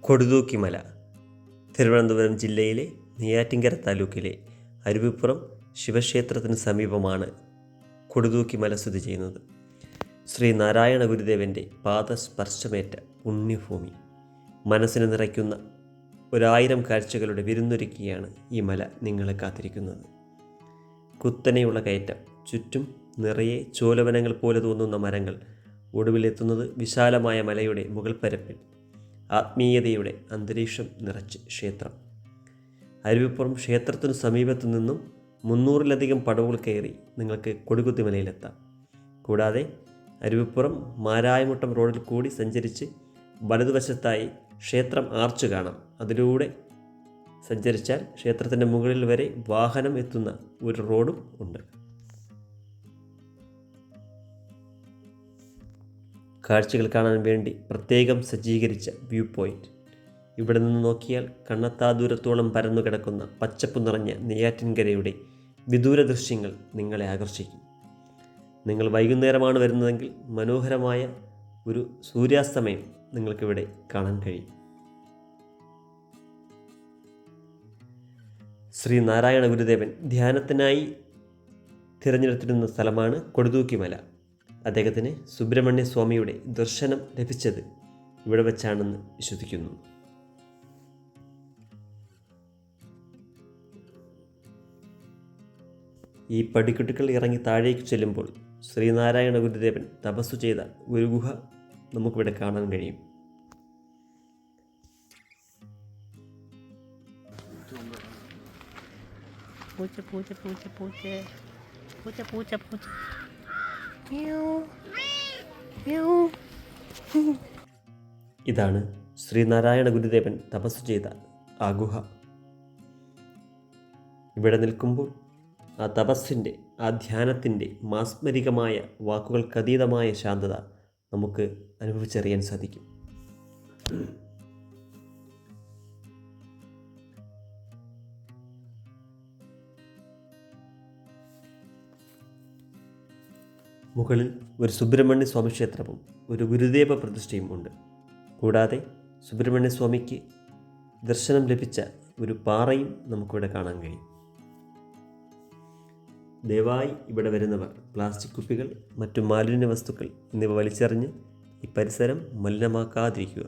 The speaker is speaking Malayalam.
കൊടുതൂക്കിമല തിരുവനന്തപുരം ജില്ലയിലെ നെയ്യാറ്റിൻകര താലൂക്കിലെ അരുവിപ്പുറം ശിവക്ഷേത്രത്തിന് സമീപമാണ് കൊടുതൂക്കിമല സ്ഥിതി ചെയ്യുന്നത്. ശ്രീ നാരായണ ഗുരുദേവൻ്റെ പാദസ്പർശമേറ്റ പുണ്യഭൂമി. മനസ്സിന് നിറയ്ക്കുന്ന 1000 കാഴ്ചകളുടെ വിരുന്നൊരുക്കിയാണ് ഈ മല നിങ്ങളെ കാത്തിരിക്കുന്നത്. കുത്തനെയുള്ള കയറ്റം, ചുറ്റും നിറയെ ചോലവനങ്ങൾ പോലെ തോന്നുന്ന മരങ്ങൾ, ഒടുവിലെത്തുന്നത് വിശാലമായ മലയുടെ മുകൾ പരപ്പിൽ. ആത്മീയതയുടെ അന്തരീക്ഷം നിറച്ച് ക്ഷേത്രം. അരുവിപ്പുറം ക്ഷേത്രത്തിനു സമീപത്തു നിന്നും 300-ലധികം പടവുകൾ കയറി നിങ്ങൾക്ക് കൊടുകുത്തിമലയിലെത്താം. കൂടാതെ അരുവിപ്പുറം മാരായമുട്ടം റോഡിൽ കൂടി സഞ്ചരിച്ച് വലതുവശത്തായി ക്ഷേത്രം ആർച്ച് കാണാം. അതിലൂടെ സഞ്ചരിച്ചാൽ ക്ഷേത്രത്തിൻ്റെ മുകളിൽ വരെ വാഹനം എത്തുന്ന ഒരു റോഡും ഉണ്ട്. കാഴ്ചകൾ കാണാൻ വേണ്ടി പ്രത്യേകം സജ്ജീകരിച്ച വ്യൂ പോയിൻ്റ്. ഇവിടെ നിന്ന് നോക്കിയാൽ കണ്ണെത്താ ദൂരത്തോളം പരന്നു കിടക്കുന്ന പച്ചപ്പ് നിറഞ്ഞ നെയ്യാറ്റിൻകരയുടെ വിദൂര ദൃശ്യങ്ങൾ നിങ്ങളെ ആകർഷിക്കും. നിങ്ങൾ വൈകുന്നേരമാണ് വരുന്നതെങ്കിൽ മനോഹരമായ ഒരു സൂര്യാസ്തമയം നിങ്ങൾക്കിവിടെ കാണാൻ കഴിയും. ശ്രീ നാരായണ ഗുരുദേവൻ ധ്യാനത്തിനായി തിരഞ്ഞെടുത്തിരുന്ന സ്ഥലമാണ് കൊടുതൂക്കിമല. അദ്ദേഹത്തിന് സുബ്രഹ്മണ്യ സ്വാമിയുടെ ദർശനം ലഭിച്ചത് ഇവിടെ വെച്ചാണെന്ന് വിശ്വസിക്കുന്നു. ഈ പടിക്കെട്ടുകൾ ഇറങ്ങി താഴേക്ക് ചെല്ലുമ്പോൾ ശ്രീനാരായണ ഗുരുദേവൻ തപസ്സു ചെയ്ത ഒരു ഗുഹ നമുക്കിവിടെ കാണാൻ കഴിയും. ഇതാണ് ശ്രീനാരായണ ഗുരുദേവൻ തപസ്സു ചെയ്ത ആ ഗുഹ. ഇവിടെ നിൽക്കുമ്പോൾ ആ തപസ്സിൻ്റെ, ആ ധ്യാനത്തിൻ്റെ മാസ്മരികമായ വാക്കുകൾക്കതീതമായ ശാന്തത നമുക്ക് അനുഭവിച്ചറിയാൻ സാധിക്കും. മുകളിൽ ഒരു സുബ്രഹ്മണ്യ സ്വാമി ക്ഷേത്രവും ഒരു ഗുരുദേവ പ്രതിഷ്ഠയും ഉണ്ട്. കൂടാതെ സുബ്രഹ്മണ്യ സ്വാമിക്ക് ദർശനം ലഭിച്ച ഒരു പാറയും നമുക്കിവിടെ കാണാൻ കഴിയും. ദയവായി ഇവിടെ വരുന്നവർ പ്ലാസ്റ്റിക് കുപ്പികൾ, മറ്റു മാലിന്യ വസ്തുക്കൾ എന്നിവ വലിച്ചെറിഞ്ഞ് ഈ പരിസരം മലിനമാക്കാതിരിക്കുക.